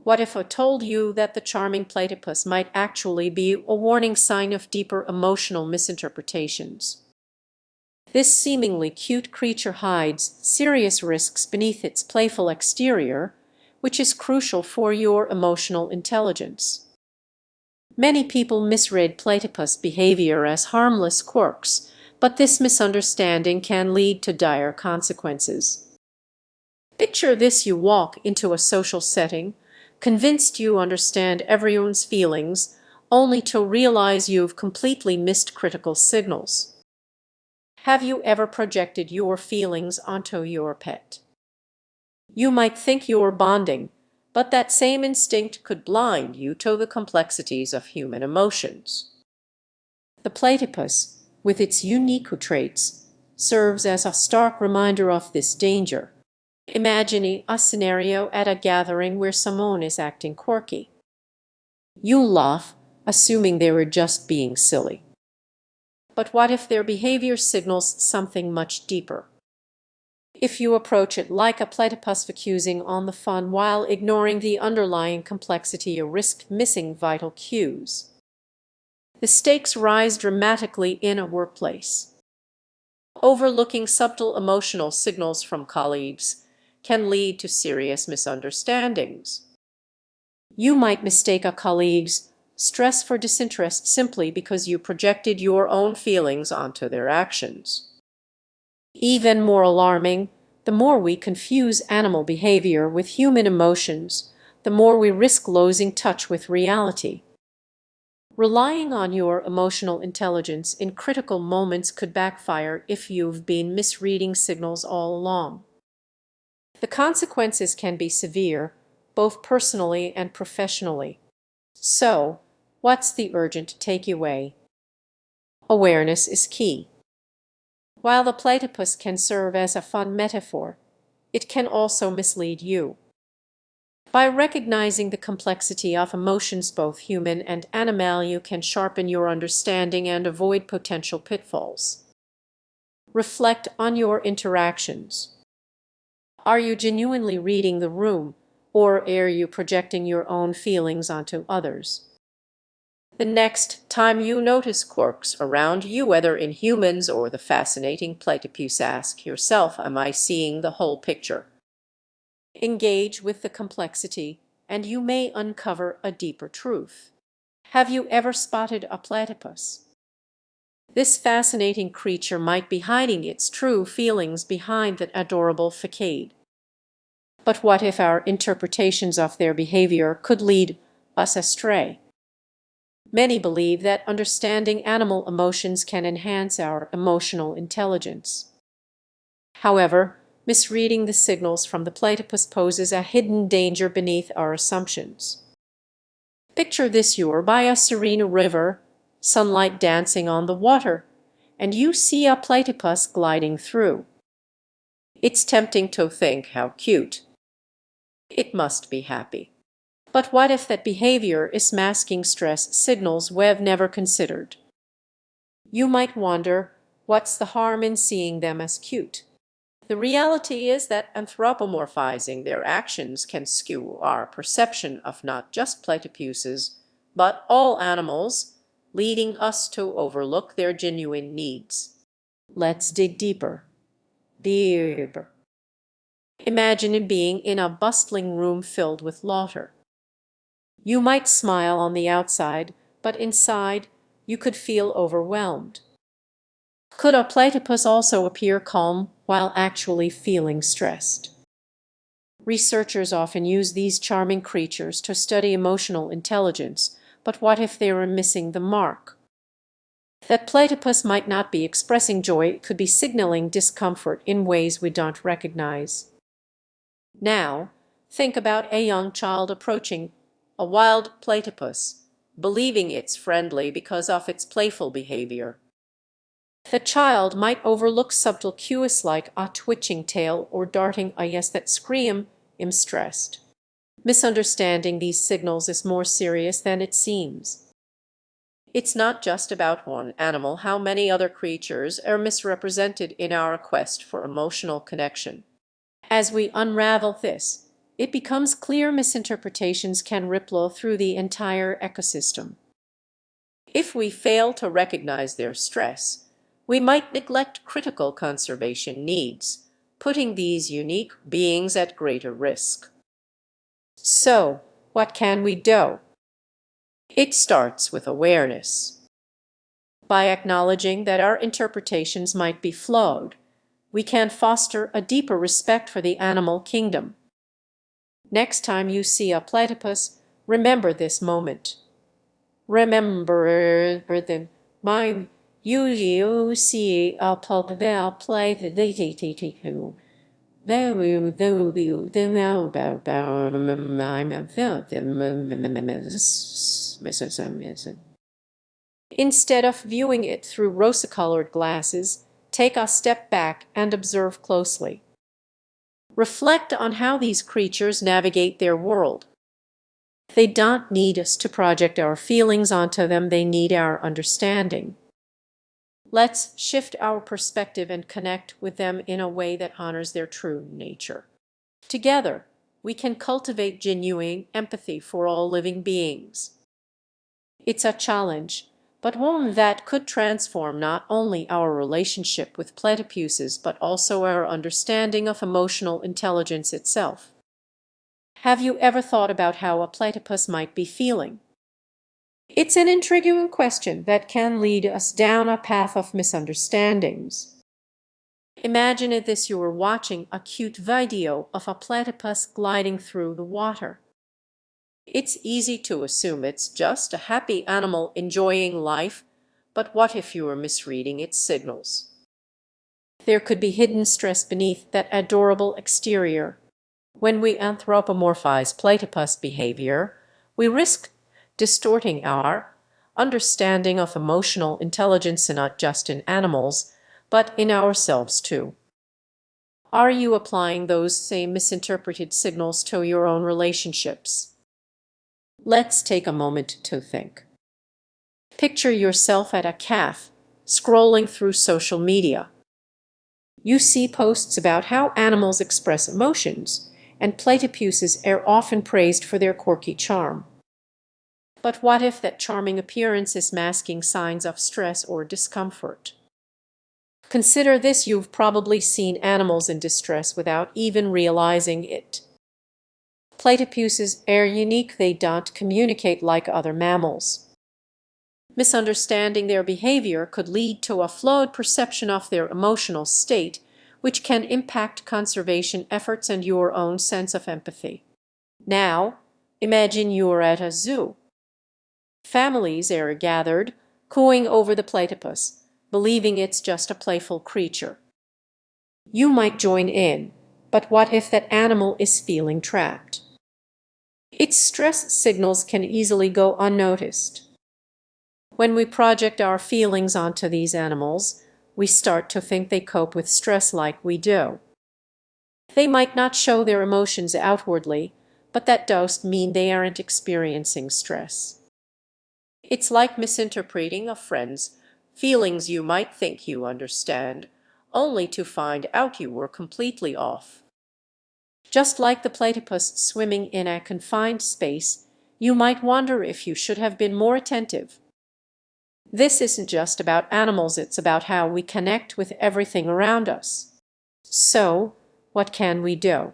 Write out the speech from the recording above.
What if I told you that the charming platypus might actually be a warning sign of deeper emotional misinterpretations? This seemingly cute creature hides serious risks beneath its playful exterior, which is crucial for your emotional intelligence. Many people misread platypus behavior as harmless quirks, but this misunderstanding can lead to dire consequences. Picture this: you walk into a social setting, convinced you understand everyone's feelings, only to realize you've completely missed critical signals. Have you ever projected your feelings onto your pet? You might think you're bonding, but that same instinct could blind you to the complexities of human emotions. The platypus, with its unique traits, serves as a stark reminder of this danger. Imagine a scenario at a gathering where someone is acting quirky. You laugh, assuming they were just being silly. But what if their behavior signals something much deeper? If you approach it like a platypus, focusing on the fun while ignoring the underlying complexity, you risk missing vital cues. The stakes rise dramatically in a workplace. Overlooking subtle emotional signals from colleagues can lead to serious misunderstandings. You might mistake a colleague's stress for disinterest simply because you projected your own feelings onto their actions. Even more alarming, the more we confuse animal behavior with human emotions, the more we risk losing touch with reality. Relying on your emotional intelligence in critical moments could backfire if you've been misreading signals all along. The consequences can be severe, both personally and professionally. So, what's the urgent takeaway? Awareness is key. While the platypus can serve as a fun metaphor, it can also mislead you. By recognizing the complexity of emotions, both human and animal, you can sharpen your understanding and avoid potential pitfalls. Reflect on your interactions. Are you genuinely reading the room, or are you projecting your own feelings onto others? The next time you notice quirks around you, whether in humans or the fascinating platypus, ask yourself, am I seeing the whole picture? Engage with the complexity, and you may uncover a deeper truth. Have you ever spotted a platypus? This fascinating creature might be hiding its true feelings behind that adorable facade. But what if our interpretations of their behavior could lead us astray? Many believe that understanding animal emotions can enhance our emotional intelligence. However, misreading the signals from the platypus poses a hidden danger beneath our assumptions. Picture this: you're by a serene river, sunlight dancing on the water, and you see a platypus gliding through. It's tempting to think, how cute. It must be happy. But what if that behavior is masking stress signals we've never considered? You might wonder, what's the harm in seeing them as cute? The reality is that anthropomorphizing their actions can skew our perception of not just platypuses, but all animals, leading us to overlook their genuine needs. Let's dig deeper. Deeper. Imagine being in a bustling room filled with laughter. You might smile on the outside, but inside you could feel overwhelmed. Could a platypus also appear calm while actually feeling stressed? Researchers often use these charming creatures to study emotional intelligence, but what if they were missing the mark? That platypus might not be expressing joy, it could be signaling discomfort in ways we don't recognize. Now, think about a young child approaching a wild platypus, believing it's friendly because of its playful behavior. The child might overlook subtle cues like a twitching tail or darting eyes that scream, "I'm stressed." Misunderstanding these signals is more serious than it seems. It's not just about one animal. How many other creatures are misrepresented in our quest for emotional connection? As we unravel this, it becomes clear misinterpretations can ripple through the entire ecosystem. If we fail to recognize their stress, we might neglect critical conservation needs, putting these unique beings at greater risk. So, what can we do? It starts with awareness. By acknowledging that our interpretations might be flawed, we can foster a deeper respect for the animal kingdom. Next time you see a platypus, remember this moment. Remember the mind you see a platypus play the DTT2. Instead of viewing it through rose-colored glasses, take a step back and observe closely. Reflect on how these creatures navigate their world. They don't need us to project our feelings onto them, they need our understanding. Let's shift our perspective and connect with them in a way that honors their true nature. Together, we can cultivate genuine empathy for all living beings. It's a challenge, but one that could transform not only our relationship with platypuses but also our understanding of emotional intelligence itself. Have you ever thought about how a platypus might be feeling? It's an intriguing question that can lead us down a path of misunderstandings. Imagine if you were watching a cute video of a platypus gliding through the water. It's easy to assume it's just a happy animal enjoying life, but what if you were misreading its signals? There could be hidden stress beneath that adorable exterior. When we anthropomorphize platypus behavior, we risk distorting our understanding of emotional intelligence not just in animals, but in ourselves too. Are you applying those same misinterpreted signals to your own relationships? Let's take a moment to think. Picture yourself at a cafe, scrolling through social media. You see posts about how animals express emotions, and platypuses are often praised for their quirky charm. But what if that charming appearance is masking signs of stress or discomfort? Consider this: you've probably seen animals in distress without even realizing it. Platypuses are unique, they don't communicate like other mammals. Misunderstanding their behavior could lead to a flawed perception of their emotional state, which can impact conservation efforts and your own sense of empathy. Now, imagine you're at a zoo. Families are gathered, cooing over the platypus, believing it's just a playful creature. You might join in, but what if that animal is feeling trapped? Its stress signals can easily go unnoticed. When we project our feelings onto these animals, we start to think they cope with stress like we do. They might not show their emotions outwardly, but that does mean they aren't experiencing stress. It's like misinterpreting a friend's feelings. You might think you understand, only to find out you were completely off. Just like the platypus swimming in a confined space, you might wonder if you should have been more attentive. This isn't just about animals, it's about how we connect with everything around us. So, what can we do?